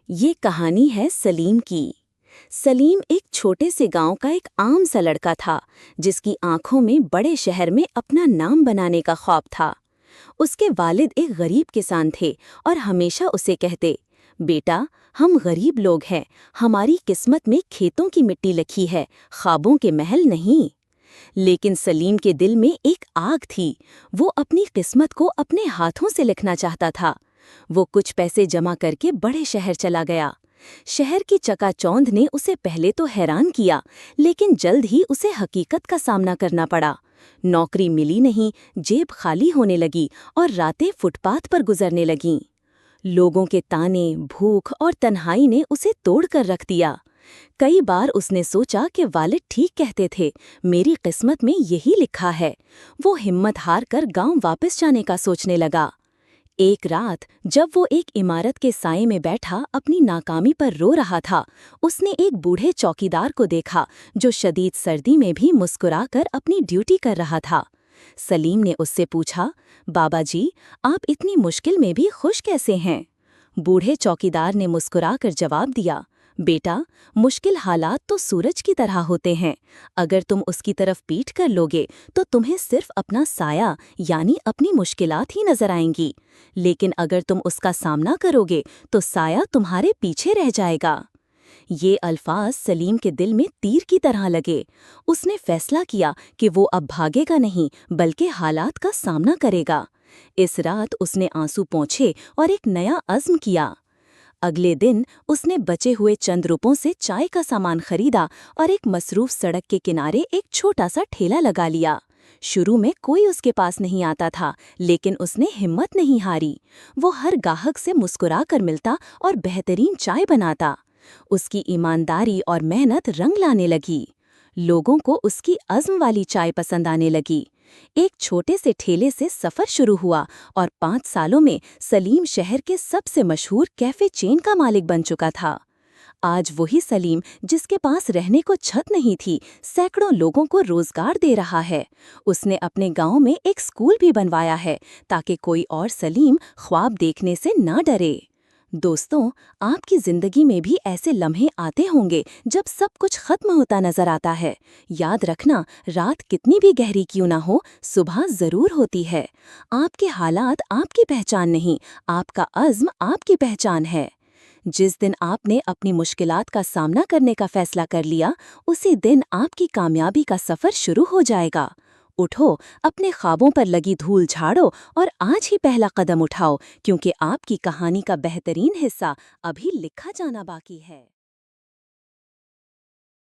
یہ کہانی ہے سلیم کی۔ سلیم ایک چھوٹے سے گاؤں کا ایک عام سا لڑکا تھا جس کی آنکھوں میں بڑے شہر میں اپنا نام بنانے کا خواب تھا۔ اس کے والد ایک غریب کسان تھے اور ہمیشہ اسے کہتے، بیٹا ہم غریب لوگ ہیں، ہماری قسمت میں کھیتوں کی مٹی لکھی ہے، خوابوں کے محل نہیں۔ لیکن سلیم کے دل میں ایک آگ تھی، وہ اپنی قسمت کو اپنے ہاتھوں سے لکھنا چاہتا تھا۔ وہ کچھ پیسے جمع کر کے بڑے شہر چلا گیا۔ شہر کی چکا چوندھ نے اسے پہلے تو حیران کیا، لیکن جلد ہی اسے حقیقت کا سامنا کرنا پڑا۔ نوکری ملی نہیں، جیب خالی ہونے لگی اور راتیں فٹ پاتھ پر گزرنے لگیں۔ لوگوں کے تانے، بھوک اور تنہائی نے اسے توڑ کر رکھ دیا۔ کئی بار اس نے سوچا کہ والد ٹھیک کہتے تھے، میری قسمت میں یہی لکھا ہے۔ وہ ہمت ہار کر گاؤں واپس جانے کا سوچنے لگا۔ ایک رات جب وہ ایک عمارت کے سائے میں بیٹھا اپنی ناکامی پر رو رہا تھا، اس نے ایک بوڑھے چوکیدار کو دیکھا جو شدید سردی میں بھی مسکرا کر اپنی ڈیوٹی کر رہا تھا۔ سلیم نے اس سے پوچھا، بابا جی، آپ اتنی مشکل میں بھی خوش کیسے ہیں؟ بوڑھے چوکیدار نے مسکرا کر جواب دیا، بیٹا مشکل حالات تو سورج کی طرح ہوتے ہیں، اگر تم اس کی طرف پیٹ کر لوگے تو تمہیں صرف اپنا سایہ یعنی اپنی مشکلات ہی نظر آئیں گی، لیکن اگر تم اس کا سامنا کرو گے تو سایہ تمہارے پیچھے رہ جائے گا۔ یہ الفاظ سلیم کے دل میں تیر کی طرح لگے۔ اس نے فیصلہ کیا کہ وہ اب بھاگے گا نہیں بلکہ حالات کا سامنا کرے گا۔ اس رات اس نے آنسو پونچھے اور ایک نیا عزم کیا۔ اگلے دن اس نے بچے ہوئے چند روپوں سے چائے کا سامان خریدا اور ایک مصروف سڑک کے کنارے ایک چھوٹا سا ٹھیلا لگا لیا۔ شروع میں کوئی اس کے پاس نہیں آتا تھا، لیکن اس نے ہمت نہیں ہاری۔ وہ ہر گاہک سے مسکرا کر ملتا اور بہترین چائے بناتا۔ اس کی ایمانداری اور محنت رنگ لانے لگی۔ لوگوں کو اس کی عزم والی چائے پسند آنے لگی۔ ایک چھوٹے سے ٹھیلے سے سفر شروع ہوا اور 5 سالوں میں سلیم شہر کے سب سے مشہور کیفے چین کا مالک بن چکا تھا۔ آج وہی سلیم جس کے پاس رہنے کو چھت نہیں تھی، سینکڑوں لوگوں کو روزگار دے رہا ہے۔ اس نے اپنے گاؤں میں ایک اسکول بھی بنوایا ہے تاکہ کوئی اور سلیم خواب دیکھنے سے نہ ڈرے۔ دوستوں، آپ کی زندگی میں بھی ایسے لمحے آتے ہوں گے جب سب کچھ ختم ہوتا نظر آتا ہے۔ یاد رکھنا، رات کتنی بھی گہری کیوں نہ ہو، صبح ضرور ہوتی ہے۔ آپ کے حالات آپ کی پہچان نہیں، آپ کا عزم آپ کی پہچان ہے۔ جس دن آپ نے اپنی مشکلات کا سامنا کرنے کا فیصلہ کر لیا، اسی دن آپ کی کامیابی کا سفر شروع ہو جائے گا۔ اٹھو، اپنے خوابوں پر لگی دھول جھاڑو اور آج ہی پہلا قدم اٹھاؤ، کیونکہ آپ کی کہانی کا بہترین حصہ ابھی لکھا جانا باقی ہے۔